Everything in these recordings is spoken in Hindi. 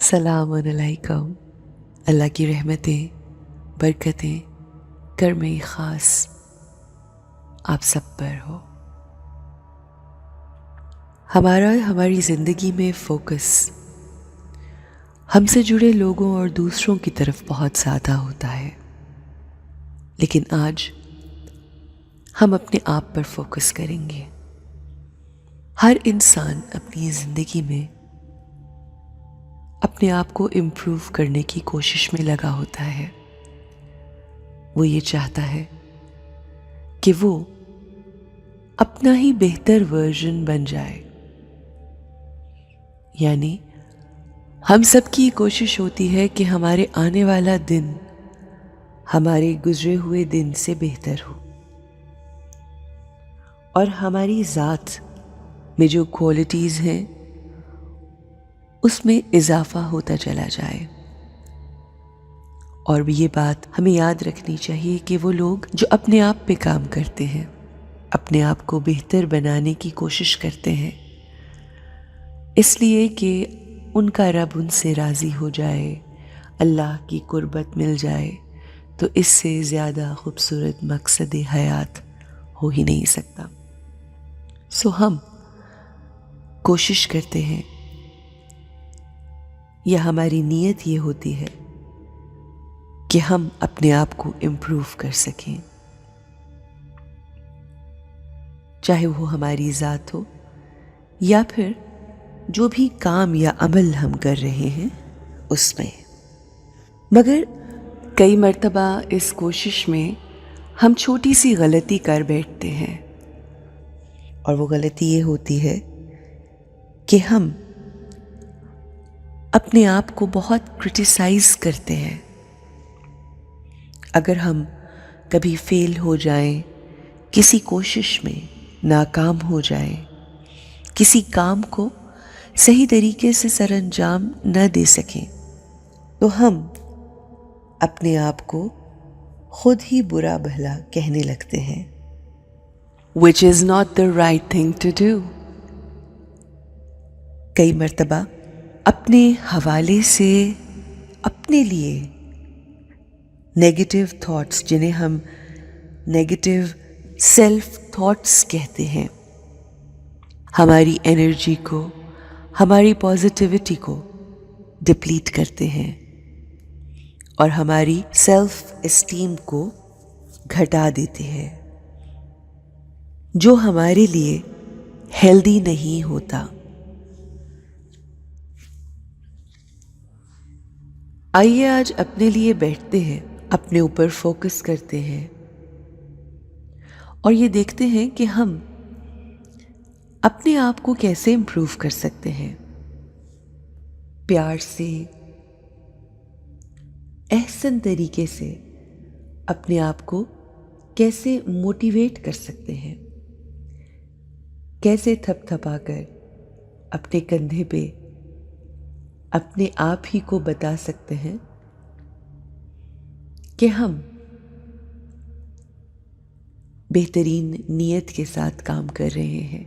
सलाम अलैकुम। अल्लाह की रहमतें, बरकतें, करम ख़ास आप सब पर हो। हमारी ज़िंदगी में फ़ोकस हमसे जुड़े लोगों और दूसरों की तरफ बहुत ज़्यादा होता है, लेकिन आज हम अपने आप पर फ़ोकस करेंगे। हर इंसान अपनी ज़िंदगी में अपने आप को इम्प्रूव करने की कोशिश में लगा होता है। वो ये चाहता है कि वो अपना ही बेहतर वर्जन बन जाए। यानी हम सब की कोशिश होती है कि हमारे आने वाला दिन हमारे गुजरे हुए दिन से बेहतर हो और हमारी ज़ात में जो क्वालिटीज़ हैं उसमें इजाफा होता चला जाए। और ये बात हमें याद रखनी चाहिए कि वो लोग जो अपने आप पे काम करते हैं, अपने आप को बेहतर बनाने की कोशिश करते हैं, इसलिए कि उनका रब उनसे राज़ी हो जाए, अल्लाह की कुर्बत मिल जाए, तो इससे ज़्यादा खूबसूरत मकसद हयात हो ही नहीं सकता। सो हम कोशिश करते हैं या हमारी नीयत ये होती है कि हम अपने आप को इम्प्रूव कर सकें, चाहे वो हमारी ज़ात हो या फिर जो भी काम या अमल हम कर रहे हैं उसमें। मगर कई मर्तबा इस कोशिश में हम छोटी सी गलती कर बैठते हैं और वो गलती ये होती है कि हम अपने आप को बहुत क्रिटिसाइज करते हैं। अगर हम कभी फेल हो जाएं, किसी कोशिश में नाकाम हो जाएं, किसी काम को सही तरीके से सरअंजाम न दे सकें, तो हम अपने आप को खुद ही बुरा भला कहने लगते हैं, which is not the right thing to do। कई मर्तबा अपने हवाले से अपने लिए नेगेटिव थॉट्स, जिन्हें हम नेगेटिव सेल्फ थॉट्स कहते हैं, हमारी एनर्जी को, हमारी पॉजिटिविटी को डिप्लीट करते हैं और हमारी सेल्फ एस्टीम को घटा देते हैं, जो हमारे लिए हेल्दी नहीं होता। आइए आज अपने लिए बैठते हैं, अपने ऊपर फोकस करते हैं और ये देखते हैं कि हम अपने आप को कैसे इम्प्रूव कर सकते हैं। प्यार से, एहसन तरीके से अपने आप को कैसे मोटिवेट कर सकते हैं, कैसे थपथपाकर अपने कंधे पे अपने आप ही को बता सकते हैं कि हम बेहतरीन नीयत के साथ काम कर रहे हैं,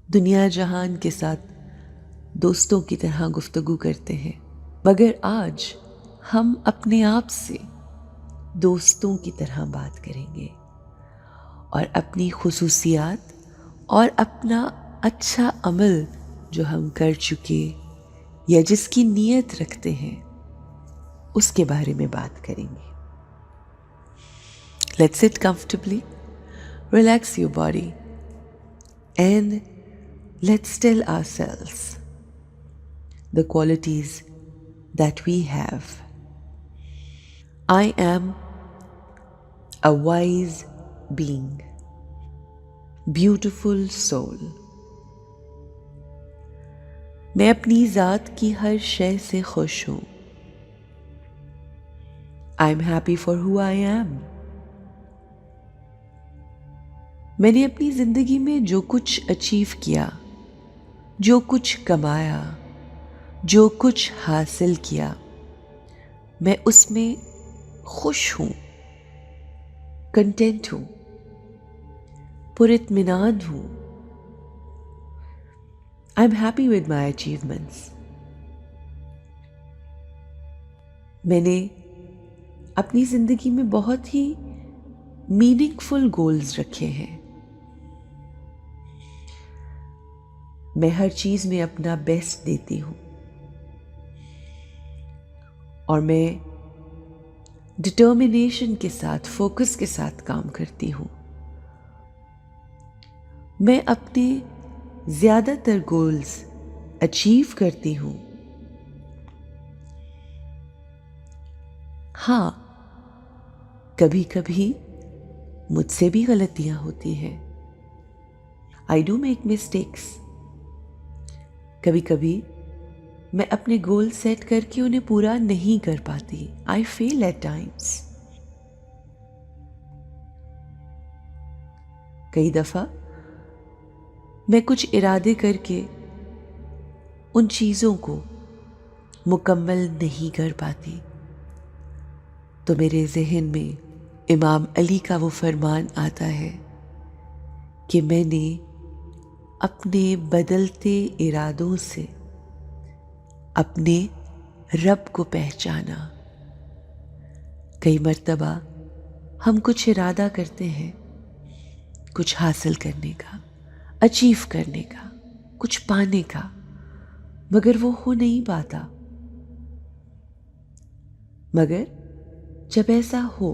दुनिया जहान के साथ दोस्तों की तरह गुफ्तगू करते हैं, मगर आज हम अपने आप से दोस्तों की तरह बात करेंगे और अपनी खुसूसियात और अपना अच्छा अमल जो हम कर चुके या जिसकी नीयत रखते हैं उसके बारे में बात करेंगे। Let's sit comfortably, relax your body and let's tell ourselves the qualities that we have. I am a wise being, beautiful soul। मैं अपनी ज़ात की हर शय से खुश हूँ। I am happy for who I am. मैंने अपनी ज़िंदगी में जो कुछ अचीव किया, जो कुछ कमाया, जो कुछ हासिल किया, मैं उसमें खुश हूँ, कंटेंट हूँ, पुरित्मीनान हूँ। I am happy with my achievements. मैंने अपनी ज़िंदगी में बहुत ही मीनिंगफुल गोल्स रखे हैं। मैं हर चीज़ में अपना बेस्ट देती हूँ और मैं डिटर्मिनेशन के साथ, फोकस के साथ काम करती हूँ। मैं अपने ज़्यादातर गोल्स अचीव करती हूँ। हाँ, कभी कभी मुझसे भी गलतियां होती हैं। I do make mistakes. कभी कभी मैं अपने गोल सेट करके उन्हें पूरा नहीं कर पाती। आई फेल एट टाइम्स। कई दफा मैं कुछ इरादे करके उन चीजों को मुकम्मल नहीं कर पाती, तो मेरे जहन में इमाम अली का वो फरमान आता है कि मैंने अपने बदलते इरादों से अपने रब को पहचाना। कई मर्तबा हम कुछ इरादा करते हैं कुछ हासिल करने का, अचीव करने का, कुछ पाने का, मगर वो हो नहीं पाता। मगर जब ऐसा हो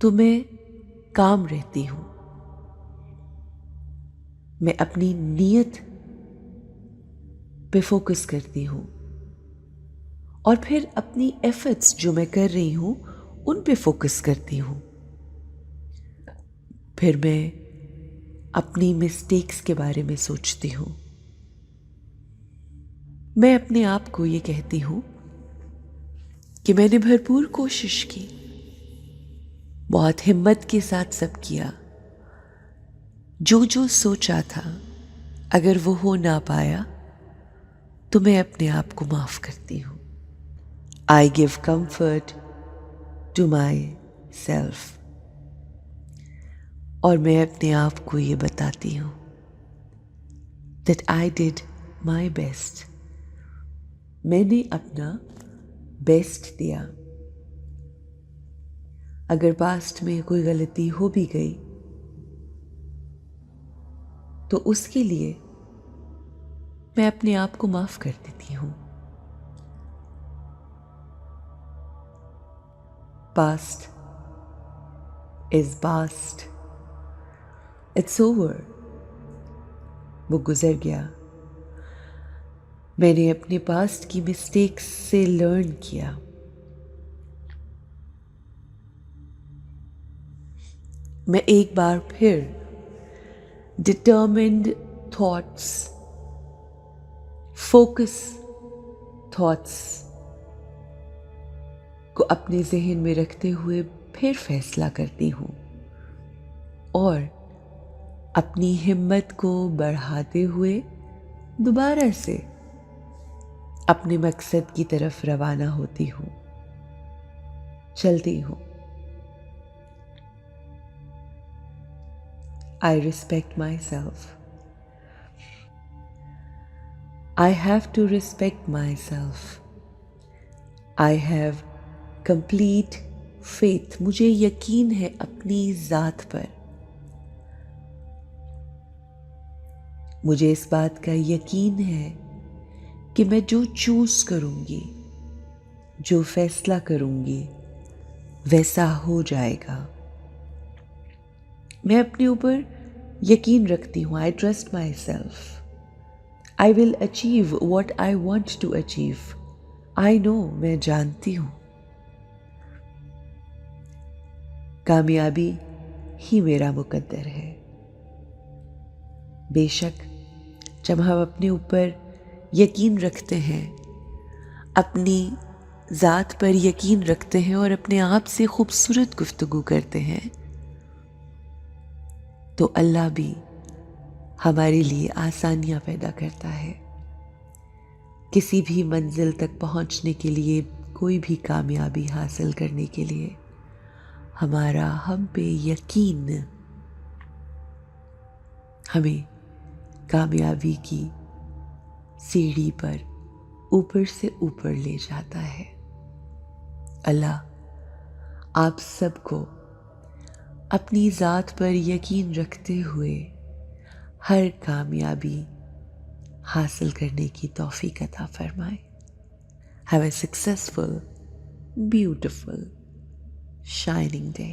तो मैं काम रहती हूँ। मैं अपनी नीयत पे फोकस करती हूँ और फिर अपनी एफर्ट्स जो मैं कर रही हूँ उन पे फोकस करती हूँ। फिर मैं अपनी मिस्टेक्स के बारे में सोचती हूँ। मैं अपने आप को ये कहती हूँ कि मैंने भरपूर कोशिश की, बहुत हिम्मत के साथ सब किया। जो जो सोचा था अगर वो हो ना पाया तो मैं अपने आप को माफ करती हूँ। I give comfort to myself. और मैं अपने आप को ये बताती हूँ that I did my best. मैंने अपना बेस्ट दिया। अगर पास्ट में कोई गलती हो भी गई तो उसके लिए मैं अपने आप को माफ कर देती हूँ। Past is past, it's over. वो गुजर गया। मैंने अपने पास्ट की मिस्टेक्स से लर्न किया। मैं एक बार फिर डिटर्मिन्ड थॉट्स, फोकस थॉट्स को अपने जहन में रखते हुए फिर फैसला करती हूँ और अपनी हिम्मत को बढ़ाते हुए दोबारा से अपने मकसद की तरफ रवाना होती हूँ, चलती हूँ। I respect myself. I have to respect myself. I have complete faith. मुझे यकीन है अपनी ज़ात पर। मुझे इस बात का यकीन है कि मैं जो चूज करूंगी, जो फैसला करूंगी, वैसा हो जाएगा। मैं अपने ऊपर यकीन रखती हूँ। I trust myself. I will achieve what I want to achieve. I know, मैं जानती हूँ कामयाबी ही मेरा मुकद्दर है। बेशक जब हम अपने ऊपर यकीन रखते हैं, अपनी ज़ात पर यकीन रखते हैं और अपने आप से खूबसूरत गुफ्तगू करते हैं, तो अल्लाह भी हमारे लिए आसानियां पैदा करता है। किसी भी मंजिल तक पहुंचने के लिए, कोई भी कामयाबी हासिल करने के लिए हमारा हम पे यकीन हमें कामयाबी की सीढ़ी पर ऊपर से ऊपर ले जाता है। अल्लाह आप सबको अपनी ज़ात पर यकीन रखते हुए हर कामयाबी हासिल करने की तौफीक अता फरमाए। Have a successful, beautiful, shining day.